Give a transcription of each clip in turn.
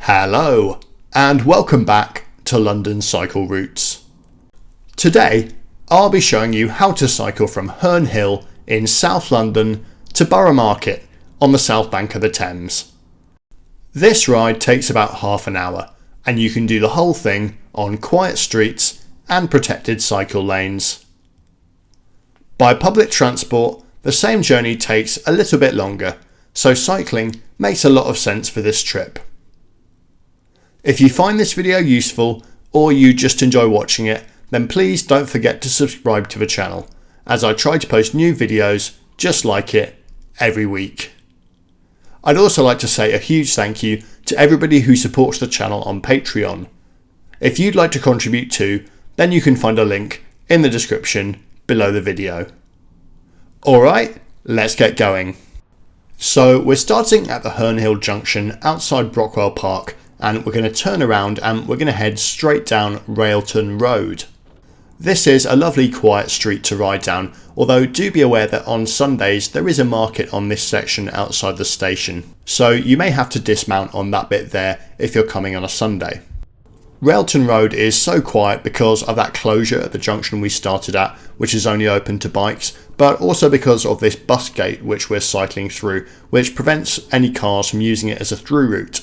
Hello, and welcome back to London Cycle Routes. Today, I'll be showing you how to cycle from Herne Hill in South London to Borough Market on the south bank of the Thames. This ride takes about half an hour, and you can do the whole thing on quiet streets and protected cycle lanes. By public transport, the same journey takes a little bit longer, so cycling makes a lot of sense for this trip. If you find this video useful or you just enjoy watching it, then please don't forget to subscribe to the channel, as I try to post new videos just like it every week. I'd also like to say a huge thank you to everybody who supports the channel on Patreon. If you'd like to contribute too, then you can find a link in the description below the video. Alright, let's get going. So we're starting at the Herne Hill junction outside Brockwell Park, and we're going to turn around and we're going to head straight down Railton Road. This is a lovely quiet street to ride down, although do be aware that on Sundays there is a market on this section outside the station, so you may have to dismount on that bit there if you're coming on a Sunday. Railton Road is so quiet because of that closure at the junction we started at, which is only open to bikes, but also because of this bus gate which we're cycling through, which prevents any cars from using it as a through route.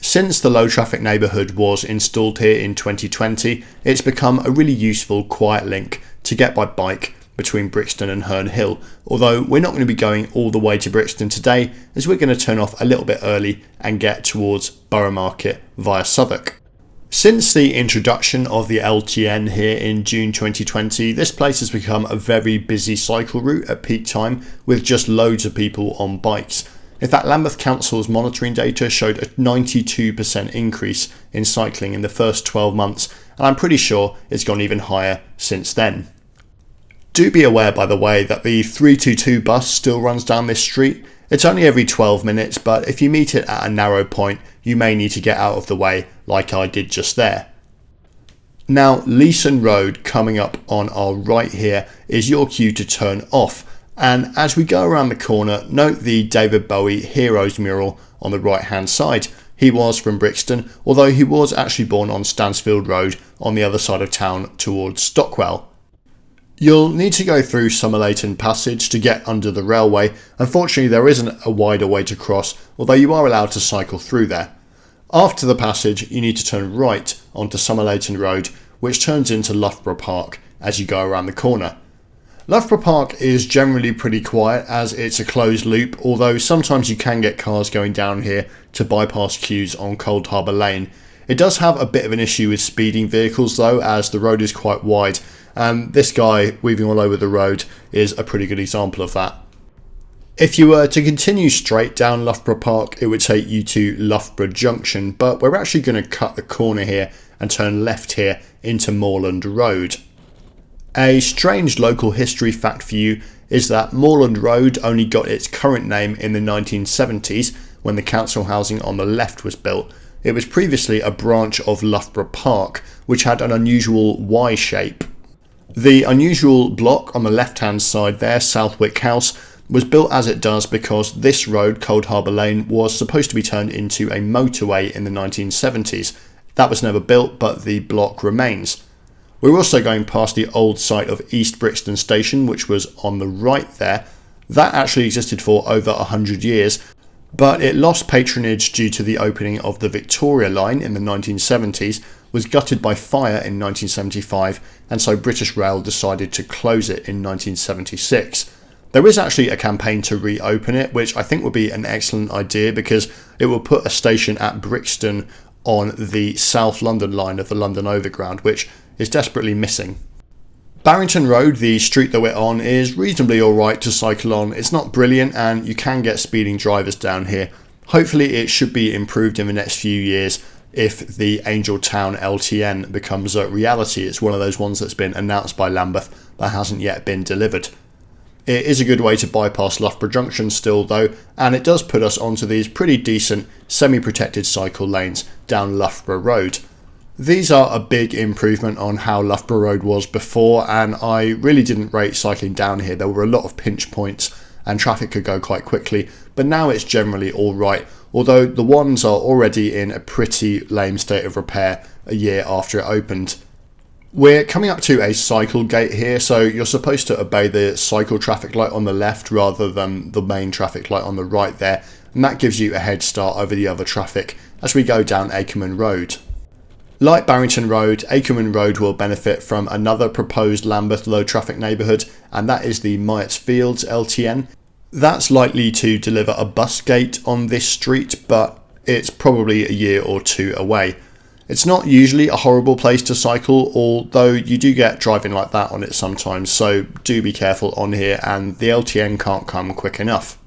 Since the low traffic neighbourhood was installed here in 2020, it's become a really useful quiet link to get by bike between Brixton and Herne Hill, although we're not going to be going all the way to Brixton today, as we're going to turn off a little bit early and get towards Borough Market via Southwark. Since the introduction of the LTN here in June 2020, this place has become a very busy cycle route at peak time with just loads of people on bikes. In fact, Lambeth Council's monitoring data showed a 92% increase in cycling in the first 12 months, and I'm pretty sure it's gone even higher since then. Do be aware, by the way, that the 322 bus still runs down this street. It's only every 12 minutes, but if you meet it at a narrow point, you may need to get out of the way like I did just there. Now, Leeson Road coming up on our right here is your cue to turn off. And as we go around the corner, note the David Bowie Heroes mural on the right hand side. He was from Brixton, although he was actually born on Stansfield Road on the other side of town towards Stockwell. You'll need to go through Somerleyton Passage to get under the railway. Unfortunately, there isn't a wider way to cross, although you are allowed to cycle through there. After the passage, you need to turn right onto Somerleyton Road, which turns into Loughborough Park as you go around the corner. Loughborough Park is generally pretty quiet as it's a closed loop, although sometimes you can get cars going down here to bypass queues on Cold Harbour Lane. It does have a bit of an issue with speeding vehicles though, as the road is quite wide, and this guy weaving all over the road is a pretty good example of that. If you were to continue straight down Loughborough Park, it would take you to Loughborough Junction, but we're actually going to cut the corner here and turn left here into Moorland Road. A strange local history fact for you is that Moorland Road only got its current name in the 1970s when the council housing on the left was built. It was previously a branch of Loughborough Park, which had an unusual Y shape. The unusual block on the left hand side there, Southwick House, was built as it does because this road, Cold Harbour Lane, was supposed to be turned into a motorway in the 1970s. That was never built, but the block remains. We're also going past the old site of East Brixton Station, which was on the right there. That actually existed for over 100 years, but it lost patronage due to the opening of the Victoria Line in the 1970s, was gutted by fire in 1975, and so British Rail decided to close it in 1976. There is actually a campaign to reopen it, which I think would be an excellent idea because it will put a station at Brixton on the South London line of the London Overground, which is desperately missing. Barrington Road, the street that we're on, is reasonably alright to cycle on. It's not brilliant and you can get speeding drivers down here. Hopefully it should be improved in the next few years if the Angel Town LTN becomes a reality. It's one of those ones that's been announced by Lambeth but hasn't yet been delivered. It is a good way to bypass Loughborough Junction still though, and it does put us onto these pretty decent semi-protected cycle lanes down Loughborough Road. These are a big improvement on how Loughborough Road was before, and I really didn't rate cycling down here. There were a lot of pinch points and traffic could go quite quickly, but now it's generally alright, although the ones are already in a pretty lame state of repair a year after it opened. We're coming up to a cycle gate here, so you're supposed to obey the cycle traffic light on the left rather than the main traffic light on the right there, and that gives you a head start over the other traffic as we go down Akerman Road. Like Barrington Road, Akerman Road will benefit from another proposed Lambeth low traffic neighbourhood, and that is the Myatts Fields LTN. That's likely to deliver a bus gate on this street, but it's probably a year or two away. It's not usually a horrible place to cycle, although you do get driving like that on it sometimes, so do be careful on here, and the LTN can't come quick enough.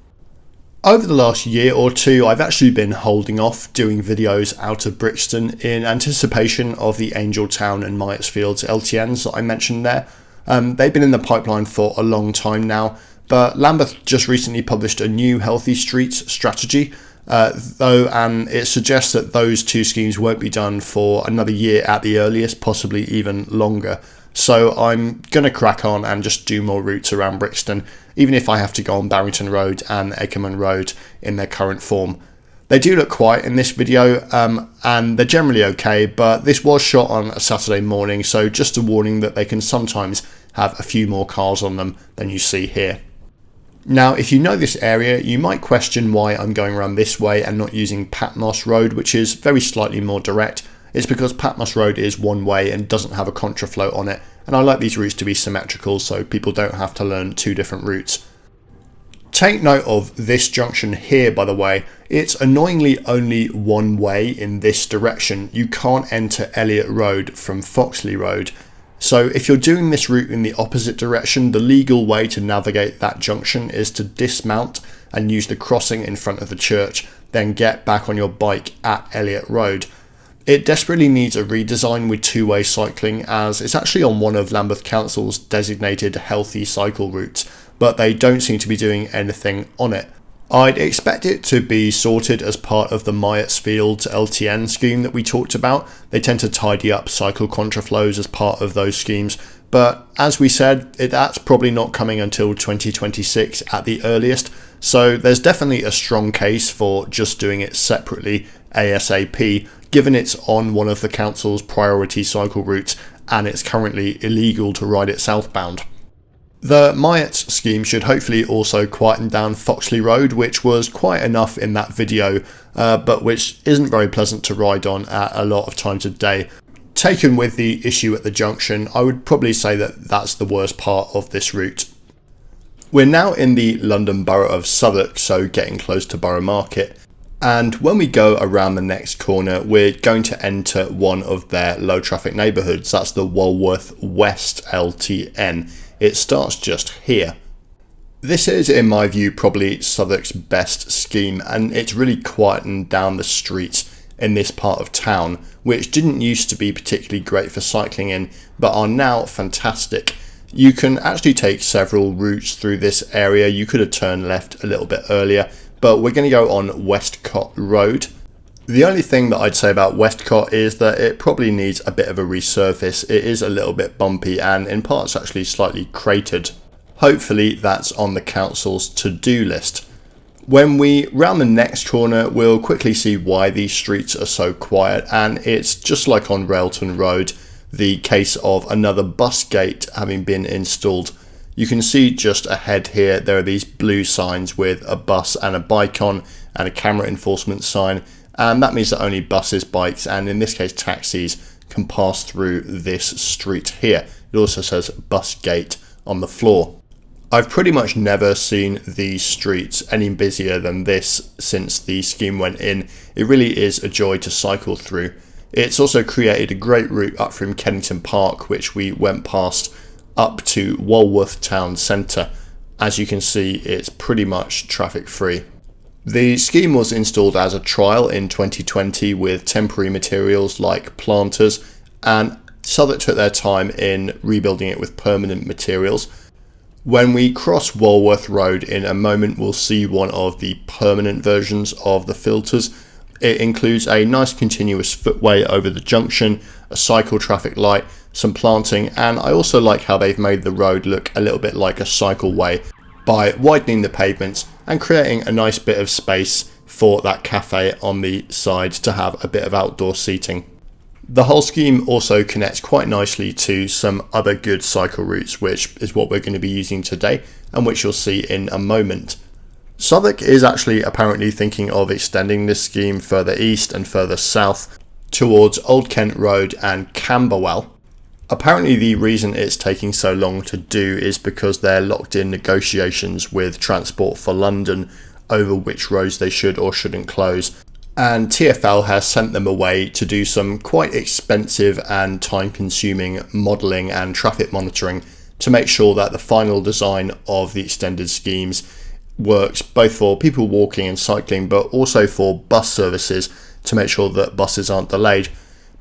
Over the last year or two, I've actually been holding off doing videos out of Brixton in anticipation of the Angeltown and Myatts Fields LTNs that I mentioned there. They've been in the pipeline for a long time now, but Lambeth just recently published a new Healthy Streets strategy, and it suggests that those two schemes won't be done for another year at the earliest, possibly even longer. So I'm going to crack on and just do more routes around Brixton, even if I have to go on Barrington Road and Akerman Road in their current form. They do look quiet in this video, and they're generally okay, but this was shot on a Saturday morning, so just a warning that they can sometimes have a few more cars on them than you see here. Now, if you know this area, you might question why I'm going around this way and not using Patmos Road, which is very slightly more direct. It's because Patmos Road is one way and doesn't have a contraflow on it, and I like these routes to be symmetrical so people don't have to learn two different routes. Take note of this junction here, by the way. It's annoyingly only one way in this direction. You can't enter Elliot Road from Foxley Road. So if you're doing this route in the opposite direction, the legal way to navigate that junction is to dismount and use the crossing in front of the church, then get back on your bike at Elliot Road. It desperately needs a redesign with two-way cycling, as it's actually on one of Lambeth Council's designated healthy cycle routes, but they don't seem to be doing anything on it. I'd expect it to be sorted as part of the Myatts Fields LTN scheme that we talked about. They tend to tidy up cycle contraflows as part of those schemes, but as we said, that's probably not coming until 2026 at the earliest, so there's definitely a strong case for just doing it separately ASAP, given it's on one of the council's priority cycle routes and it's currently illegal to ride it southbound. The Myatts scheme should hopefully also quieten down Foxley Road, which was quiet enough in that video, but which isn't very pleasant to ride on at a lot of times of day. Taken with the issue at the junction, I would probably say that that's the worst part of this route. We're now in the London Borough of Southwark, so getting close to Borough Market. And when we go around the next corner, we're going to enter one of their low traffic neighbourhoods. That's the Walworth West LTN. It starts just here. This is, in my view, probably Southwark's best scheme, and it's really quietened down the streets in this part of town, which didn't used to be particularly great for cycling in, but are now fantastic. You can actually take several routes through this area. You could have turned left a little bit earlier, but we're going to go on Westcott Road. The only thing that I'd say about Westcott is that it probably needs a bit of a resurface. It is a little bit bumpy and in parts actually slightly cratered. Hopefully that's on the council's to-do list. When we round the next corner, we'll quickly see why these streets are so quiet, and it's just like on Railton Road, the case of another bus gate having been installed. You can see just ahead here there are these blue signs with a bus and a bike on and a camera enforcement sign, and that means that only buses, bikes and in this case taxis can pass through this street here. It also says bus gate on the floor. I've pretty much never seen these streets any busier than this since the scheme went in. It really is a joy to cycle through. It's also created a great route up from Kennington Park, which we went past, up to Walworth town centre. As you can see, it's pretty much traffic free. The scheme was installed as a trial in 2020 with temporary materials like planters, and Southwark took their time in rebuilding it with permanent materials. When we cross Walworth Road in a moment, we'll see one of the permanent versions of the filters. It includes a nice continuous footway over the junction, a cycle traffic light, some planting, and I also like how they've made the road look a little bit like a cycleway. by widening the pavements and creating a nice bit of space for that cafe on the side to have a bit of outdoor seating. The whole scheme also connects quite nicely to some other good cycle routes, which is what we're going to be using today and which you'll see in a moment. Southwark is actually apparently thinking of extending this scheme further east and further south towards Old Kent Road and Camberwell. Apparently the reason it's taking so long to do is because they're locked in negotiations with Transport for London over which roads they should or shouldn't close, and TfL has sent them away to do some quite expensive and time-consuming modelling and traffic monitoring to make sure that the final design of the extended schemes works both for people walking and cycling, but also for bus services to make sure that buses aren't delayed.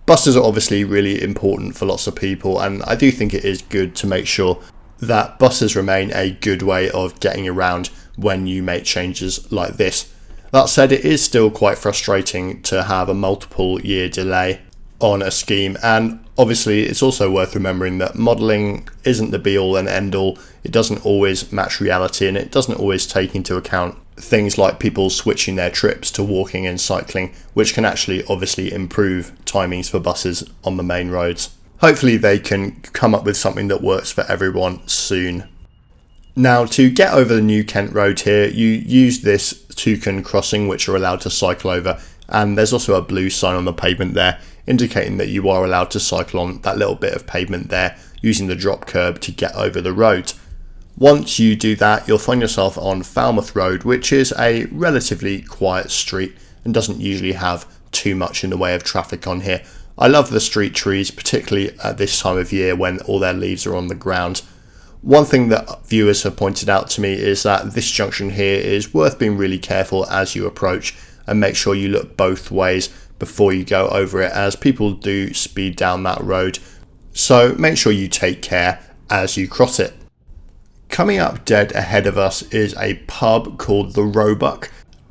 Buses are obviously really important for lots of people, and I do think it is good to make sure that buses remain a good way of getting around when you make changes like this. That said, it is still quite frustrating to have a multiple year delay on a scheme, and obviously it's also worth remembering that modelling isn't the be all and end all. It doesn't always match reality, and it doesn't always take into account things like people switching their trips to walking and cycling, which can actually obviously improve timings for buses on the main roads. Hopefully they can come up with something that works for everyone soon. Now, to get over the New Kent Road here, you use this toucan crossing which you're allowed to cycle over, and there's also a blue sign on the pavement there indicating that you are allowed to cycle on that little bit of pavement there using the drop curb to get over the road. Once you do that, you'll find yourself on Falmouth Road, which is a relatively quiet street and doesn't usually have too much in the way of traffic on here. I love the street trees, particularly at this time of year when all their leaves are on the ground. One thing that viewers have pointed out to me is that this junction here is worth being really careful as you approach and make sure you look both ways before you go over it, as people do speed down that road. So make sure you take care as you cross it. Coming up dead ahead of us is a pub called the Roebuck.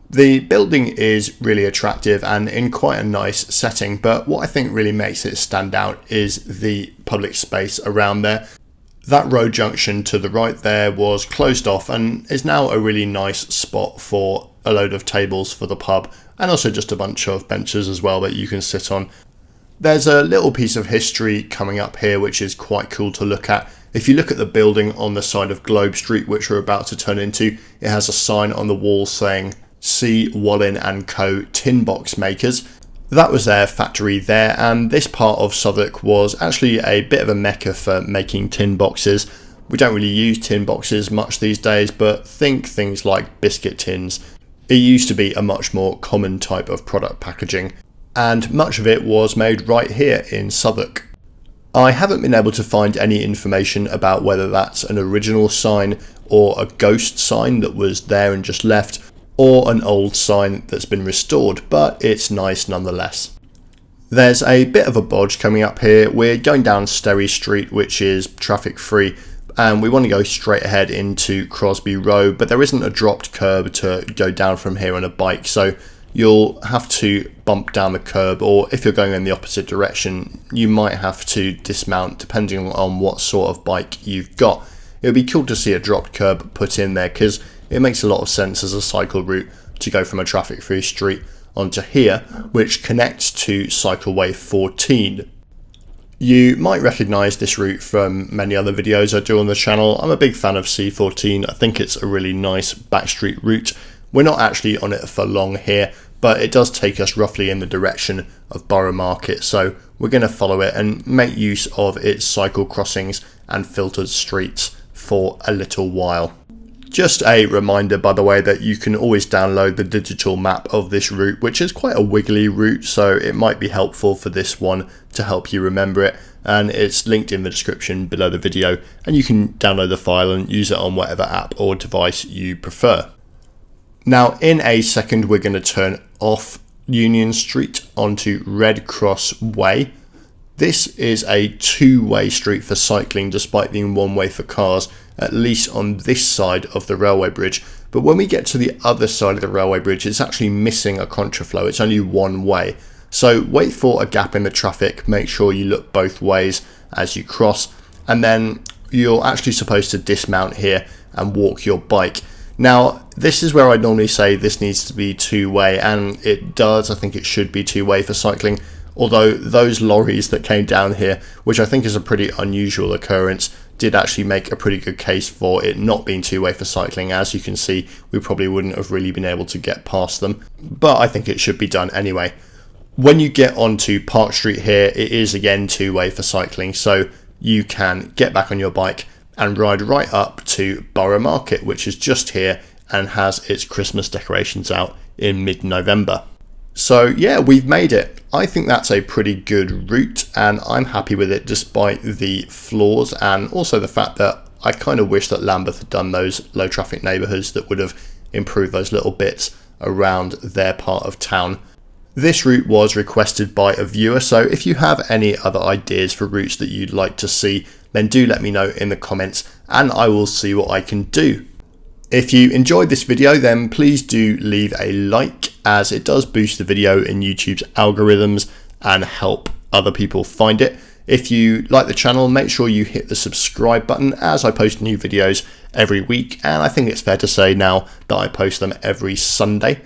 The building is really attractive and in quite a nice setting, but what I think really makes it stand out is the public space around there. That road junction to the right there was closed off and is now a really nice spot for a load of tables for the pub, and also just a bunch of benches as well that you can sit on. There's a little piece of history coming up here which is quite cool to look at. If you look at the building on the side of Globe Street, which we're about to turn into, it has a sign on the wall saying C. Wallin and Co. Tin Box Makers. That was their factory there, and this part of Southwark was actually a bit of a mecca for making tin boxes. We don't really use tin boxes much these days, but think things like biscuit tins. It used to be a much more common type of product packaging, and much of it was made right here in Southwark. I haven't been able to find any information about whether that's an original sign or a ghost sign that was there and just left, or an old sign that's been restored, but it's nice nonetheless. There's a bit of a bodge coming up here. We're going down Sterry Street, which is traffic free, and we want to go straight ahead into Crosby Row, but there isn't a dropped curb to go down from here on a bike, so you'll have to bump down the curb, or if you're going in the opposite direction, you might have to dismount depending on what sort of bike you've got. It would be cool to see a dropped curb put in there, because it makes a lot of sense as a cycle route to go from a traffic-free street onto here, which connects to Cycleway 14. You might recognise this route from many other videos I do on the channel. I'm a big fan of C14. I think it's a really nice backstreet route. We're not actually on it for long here, but it does take us roughly in the direction of Borough Market, so we're going to follow it and make use of its cycle crossings and filtered streets for a little while. Just a reminder, by the way, that you can always download the digital map of this route, which is quite a wiggly route, so it might be helpful for this one to help you remember it, and it's linked in the description below the video, and you can download the file and use it on whatever app or device you prefer. Now, in a second, we're going to turn off Union Street onto Red Cross Way. This is a two-way street for cycling, despite being one way for cars, at least on this side of the railway bridge. But when we get to the other side of the railway bridge, it's actually missing a contraflow. It's only one way. So wait for a gap in the traffic, make sure you look both ways as you cross, and then you're actually supposed to dismount here and walk your bike. Now, this is where I normally say this needs to be two-way, and it does. I think it should be two-way for cycling, although those lorries that came down here, which I think is a pretty unusual occurrence, did actually make a pretty good case for it not being two-way for cycling. As you can see, we probably wouldn't have really been able to get past them, but I think it should be done anyway. When you get onto Park Street here, it is again two-way for cycling, so you can get back on your bike and ride right up to Borough Market, which is just here and has its Christmas decorations out in mid-November. So yeah, we've made it. I think that's a pretty good route, and I'm happy with it despite the flaws, and also the fact that I kind of wish that Lambeth had done those low traffic neighbourhoods that would have improved those little bits around their part of town. This route was requested by a viewer, so if you have any other ideas for routes that you'd like to see, then do let me know in the comments and I will see what I can do. If you enjoyed this video, then please do leave a like, as it does boost the video in YouTube's algorithms and help other people find it. If you like the channel, make sure you hit the subscribe button, as I post new videos every week, and I think it's fair to say now that I post them every Sunday.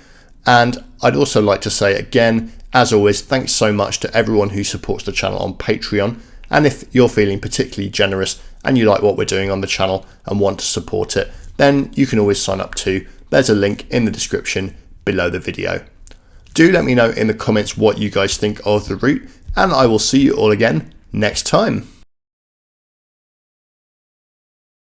And I'd also like to say again, as always, thanks so much to everyone who supports the channel on Patreon. And if you're feeling particularly generous and you like what we're doing on the channel and want to support it, then you can always sign up too. There's a link in the description below the video. Do let me know in the comments what you guys think of the route, and I will see you all again next time.